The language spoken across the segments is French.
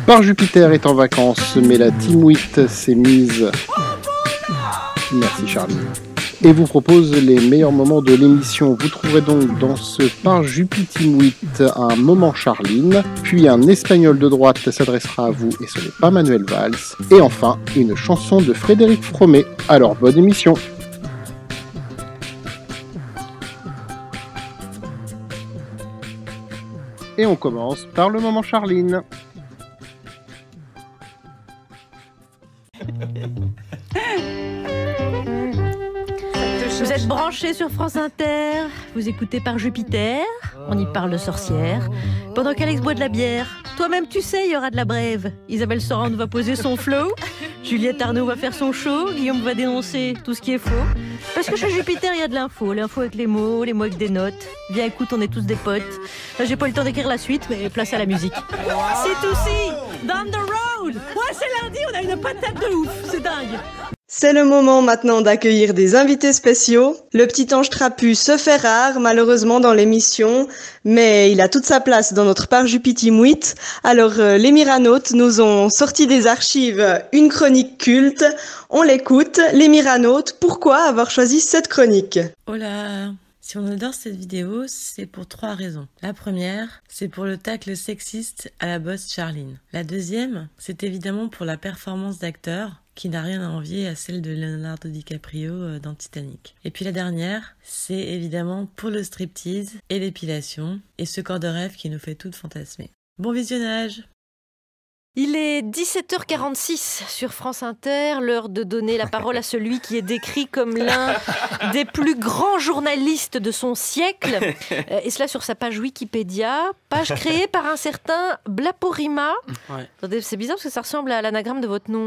Par Jupiter est en vacances, mais la Team 8 s'est mise. Merci Charlie. Et vous propose les meilleurs moments de l'émission. Vous trouverez donc dans ce Par Jupiter Team 8 un moment Charline, puis un espagnol de droite s'adressera à vous et ce n'est pas Manuel Valls, et enfin une chanson de Frédéric Fromet. Alors bonne émission. Et on commence par le moment Charline. Vous êtes branchés sur France Inter, vous écoutez Par Jupiter, on y parle de sorcières, pendant qu'Alex boit de la bière. Toi-même tu sais, il y aura de la brève. Isabelle Sorand va poser son flow, Juliette Arnaud va faire son show, Guillaume va dénoncer tout ce qui est faux. Parce que chez Jupiter, il y a de l'info avec les mots avec des notes. Viens, écoute, on est tous des potes. Là, j'ai pas eu le temps d'écrire la suite, mais place à la musique. C'est aussi Down the Road. Ouais, c'est lundi, on a une patate de ouf, c'est dingue. C'est le moment maintenant d'accueillir des invités spéciaux. Le petit ange trapu se fait rare, malheureusement, dans l'émission, mais il a toute sa place dans notre Par Jupiter 8. Alors, les Myranautes nous ont sorti des archives une chronique culte. On l'écoute. Les Myranautes, pourquoi avoir choisi cette chronique? Oh là! Si on adore cette vidéo, c'est pour 3 raisons. La première, c'est pour le tacle sexiste à la boss Charline. La deuxième, c'est évidemment pour la performance d'acteur, qui n'a rien à envier à celle de Leonardo DiCaprio dans Titanic. Et puis la dernière, c'est évidemment pour le striptease et l'épilation, et ce corps de rêve qui nous fait toutes fantasmer. Bon visionnage! Il est 17h46 sur France Inter, l'heure de donner la parole à celui qui est décrit comme l'un des plus grands journalistes de son siècle, et cela sur sa page Wikipédia, page créée par un certain Blaporima. Ouais. Attendez, c'est bizarre parce que ça ressemble à l'anagramme de votre nom.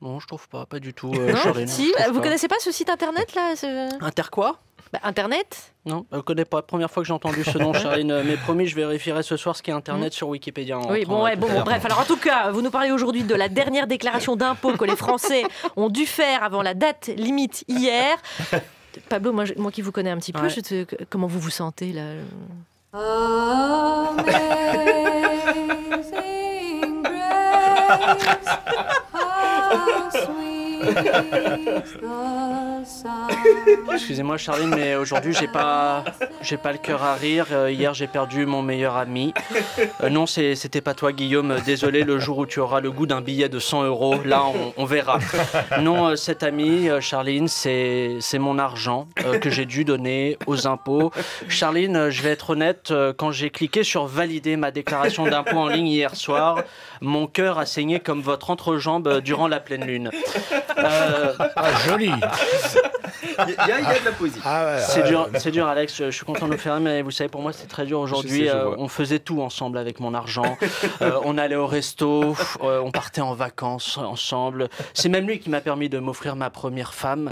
Non, je trouve pas du tout. Non, si, vous connaissez pas ce site internet là Inter quoi? Internet? Non, je ne connais pas. Première fois que j'ai entendu ce nom, Charline. Mais promis, je vérifierai ce soir ce qu'est Internet sur Wikipédia. Oui, bon, bref. Alors, en tout cas, vous nous parlez aujourd'hui de la dernière déclaration d'impôt que les Français ont dû faire avant la date limite hier. Pablo, moi qui vous connais un petit peu, comment vous vous sentez là? Amazing Grace, how sweet the sound. Excusez-moi Charline, mais aujourd'hui j'ai pas le cœur à rire. Hier j'ai perdu mon meilleur ami. Non, c'était pas toi Guillaume. Désolé, le jour où tu auras le goût d'un billet de 100 €, là on verra. Non, cet ami, Charline, c'est mon argent que j'ai dû donner aux impôts. Charline, je vais être honnête, quand j'ai cliqué sur valider ma déclaration d'impôt en ligne hier soir, mon cœur a saigné comme votre entrejambe durant la pleine lune. Joli. Il y a de la poésie. C'est dur, Alex. Je suis content de le faire, mais vous savez, pour moi, c'est très dur aujourd'hui. On faisait tout ensemble avec mon argent. On allait au resto, on partait en vacances ensemble. C'est même lui qui m'a permis de m'offrir ma première femme.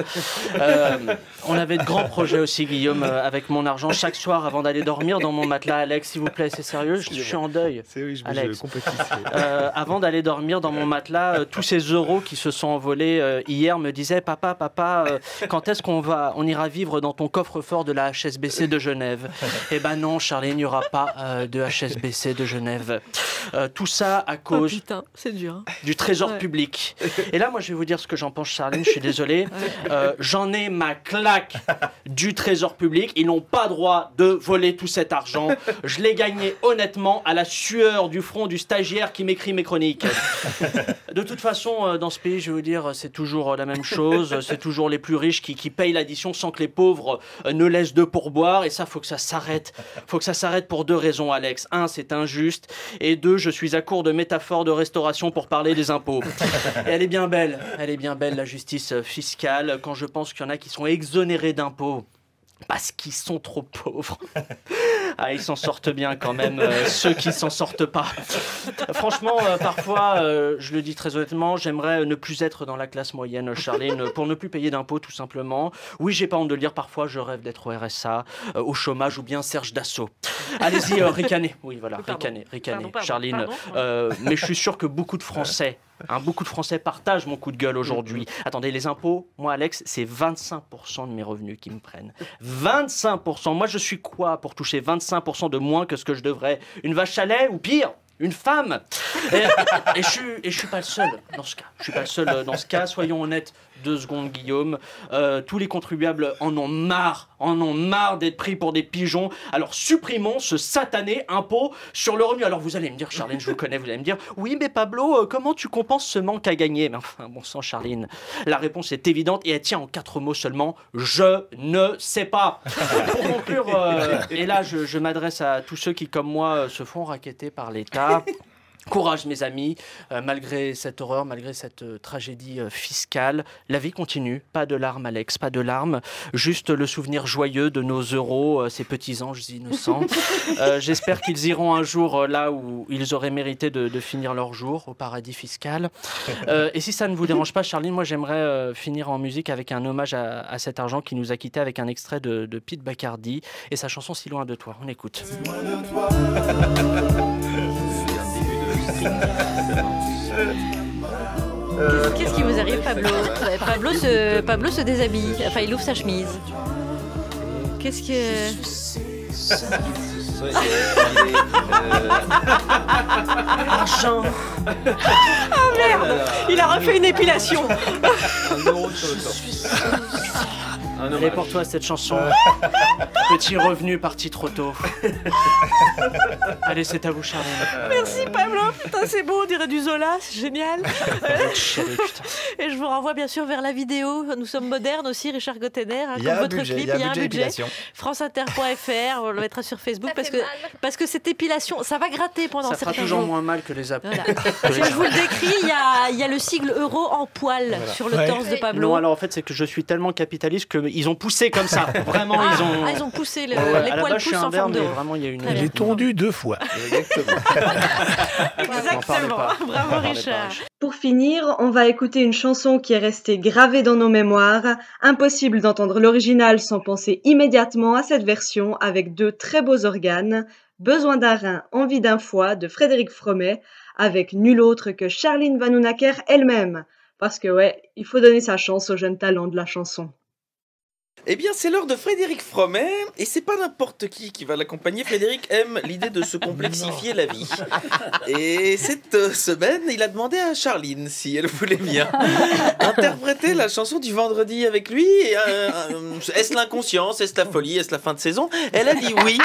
On avait de grands projets aussi, Guillaume, avec mon argent. Chaque soir, avant d'aller dormir dans mon matelas, Alex, s'il vous plaît, c'est sérieux, je suis en deuil. Alex. Avant d'aller dormir dans mon matelas, tous ces euros qui se sont envolés hier me disaient, papa, quand est-ce qu'on ira vivre dans ton coffre-fort de la HSBC de Genève? Eh ben non, Charline, il n'y aura pas de HSBC de Genève. Tout ça à cause c'est dur. Du trésor public. Et là, moi, je vais vous dire ce que j'en pense, Charline, je suis désolé. J'en ai ma claque du trésor public. Ils n'ont pas droit de voler tout cet argent. Je l'ai gagné honnêtement à la sueur du front du stagiaire qui m'écrit mes chroniques. De toute façon, dans ce pays, je vais vous dire, c'est toujours la même chose. C'est toujours les plus riches qui payent l'addition sans que les pauvres ne laissent de pourboire. Et ça, faut que ça s'arrête. Faut que ça s'arrête pour 2 raisons, Alex. 1, c'est injuste. Et 2, je suis à court de métaphores de restauration pour parler des impôts. Et elle est bien belle, la justice fiscale, quand je pense qu'il y en a qui sont exonérés d'impôts parce qu'ils sont trop pauvres. Ah, ils s'en sortent bien quand même, ceux qui s'en sortent pas. Franchement, parfois, je le dis très honnêtement, j'aimerais ne plus être dans la classe moyenne, Charline, pour ne plus payer d'impôts, tout simplement. Oui, j'ai pas honte de le dire, parfois, je rêve d'être au RSA, au chômage ou bien Serge Dassault. Allez-y, ricanez. Oui, voilà, ricanez, Charline. Mais je suis sûr que beaucoup de Français partagent mon coup de gueule aujourd'hui. Attendez, les impôts, moi, Alex, c'est 25% de mes revenus qui me prennent. 25%. Moi, je suis quoi pour toucher 25% 25% de moins que ce que je devrais. Une vache à lait ou pire, une femme. Et je suis pas le seul dans ce cas. Je suis pas le seul dans ce cas. Soyons honnêtes 2 secondes, Guillaume. Tous les contribuables en ont marre d'être pris pour des pigeons. Alors supprimons ce satané impôt sur le revenu. Alors vous allez me dire, Charline, je vous connais, vous allez me dire, oui mais Pablo, comment tu compenses ce manque à gagner? Mais enfin, bon sang, Charline, la réponse est évidente et elle tient en 4 mots seulement. Je ne sais pas. Pour conclure, et là je m'adresse à tous ceux qui, comme moi, se font racketter par l'État. Courage mes amis, malgré cette horreur, malgré cette tragédie fiscale, la vie continue. Pas de larmes Alex, pas de larmes, juste le souvenir joyeux de nos euros, ces petits anges innocents. J'espère qu'ils iront un jour là où ils auraient mérité de finir leur jour, au paradis fiscal. Et si ça ne vous dérange pas Charline, moi j'aimerais finir en musique avec un hommage à cet argent qui nous a quittés avec un extrait de Pete Bacardi et sa chanson Si loin de toi. On écoute. Qu'est-ce qui vous arrive, Pablo? Pablo se déshabille. Enfin, il ouvre sa chemise. Qu'est-ce que... Argent. Oh merde! Il a refait une épilation. Allez pour toi cette chanson. Petit revenu parti trop tôt. Allez, c'est à vous, Charline. Merci Pablo. Putain, c'est beau, on dirait du Zola, c'est génial. Chérie, putain. Et je vous renvoie bien sûr vers la vidéo. Nous sommes modernes aussi, Richard Gottener. Il y a comme un votre budget, clip, il y a un budget épilation. franceinter.fr, on le mettra sur Facebook parce que cette épilation, ça va gratter pendant Ça certains fera toujours jours. moins mal que les apps. Voilà. Si je vous le décris, il y a le sigle euro en poil sur le torse de Pablo. Non, alors en fait, c'est que je suis tellement capitaliste qu'ils ont poussé comme ça. Vraiment, ils ont poussé les à la poils base, je suis poussent un en verre, forme mais d'euro. vraiment, il y a une. Il est tondu 2 fois. Exactement. Bravo Richard. Pour finir, on va écouter une chanson qui est restée gravée dans nos mémoires. Impossible d'entendre l'original sans penser immédiatement à cette version avec 2 très beaux organes. Besoin d'un rein, envie d'un foie de Frédéric Fromet avec nul autre que Charline Vanhoenacker elle-même. Parce que ouais, il faut donner sa chance aux jeunes talents de la chanson. Eh bien, c'est l'heure de Frédéric Fromet, et c'est pas n'importe qui va l'accompagner. Frédéric aime l'idée de se complexifier la vie. Et cette semaine, il a demandé à Charline si elle voulait bien interpréter la chanson du vendredi avec lui. Est-ce l'inconscience, est-ce la folie, est-ce la fin de saison? Elle a dit oui.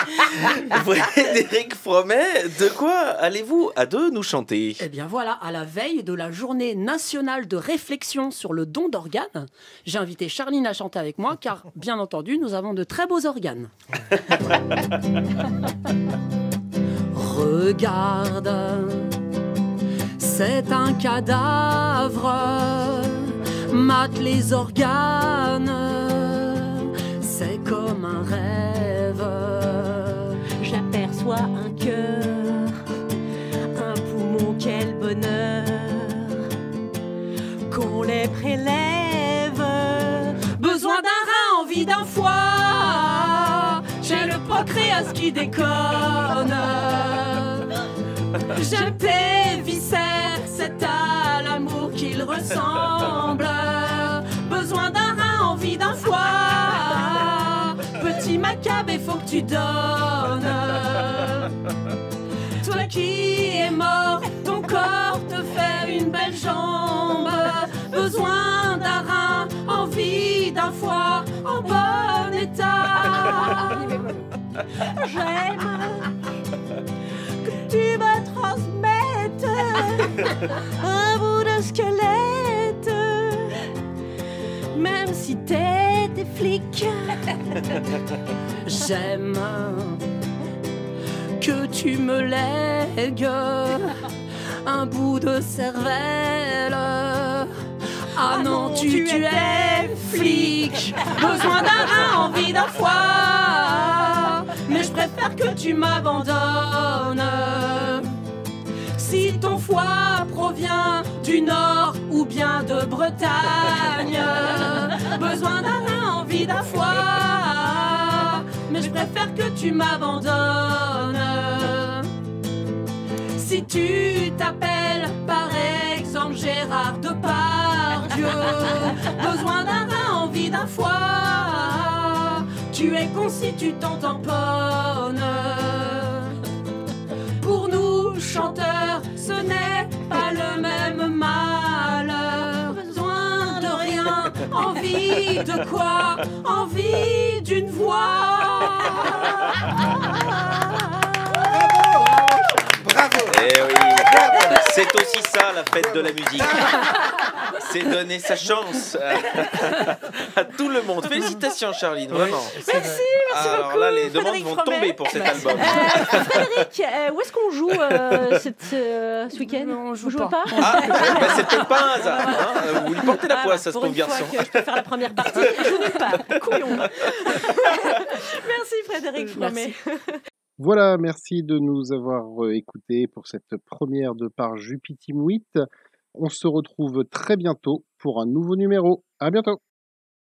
Frédéric Fromet, de quoi allez-vous à 2 nous chanter? Eh bien voilà, à la veille de la journée nationale de réflexion sur le don d'organes, j'ai invité Charline à chanter avec moi, car bien entendu, nous avons de très beaux organes. Regarde, c'est un cadavre, mate les organes, c'est comme un rêve. J'aperçois un cœur, un poumon, quel bonheur, qu'on les prélève. Besoin d'un rein, envie d'un foie. J'ai le pancréas qui déconne. J'aime tes viscères, c'est à l'amour qu'ils ressemblent. Besoin d'un rein, envie d'un foie. Petit macabre, il faut que tu donnes. Toi qui es mort, ton corps te fait une belle jambe. Besoin d'un rein, envie d'un foie en bon état. J'aime que tu me transmettes un bout de squelette, même si t'es des flics. J'aime que tu me lègues un bout de cervelle. Ah non, tu es flic. Besoin d'un rein, envie d'un foie. Mais je préfère que tu m'abandonnes. Si ton foie provient du Nord ou bien de Bretagne. Besoin d'un rein, envie d'un foie. Mais je préfère que tu m'abandonnes. Si tu t'appelles par exemple Gérard Depardieu, besoin d'un rein, envie d'un foie, Tu es con si tu t'en tamponnes. Pour nous, chanteurs, ce n'est pas le même malheur. Besoin de rien, envie de quoi? Envie d'une voix. Bravo. Eh oui, c'est aussi ça la fête de la musique. C'est donner sa chance à tout le monde. Félicitations Charline, vraiment. Merci Alors beaucoup. là, les demandes Frédéric vont Fromet. tomber pour cet album. Frédéric, où est-ce qu'on joue ce week-end? On joue Vous jouez pas. pas? Ah, bah, c'est peut-être pas un hasard. Hein. Vous lui portez la poisse à ce pour pauvre une fois garçon. que je peux faire la première partie, je joue nulle part. Couillon. Merci Frédéric Fromet. Voilà, merci de nous avoir écoutés pour cette première de Par Jupiter 8. On se retrouve très bientôt pour un nouveau numéro. À bientôt.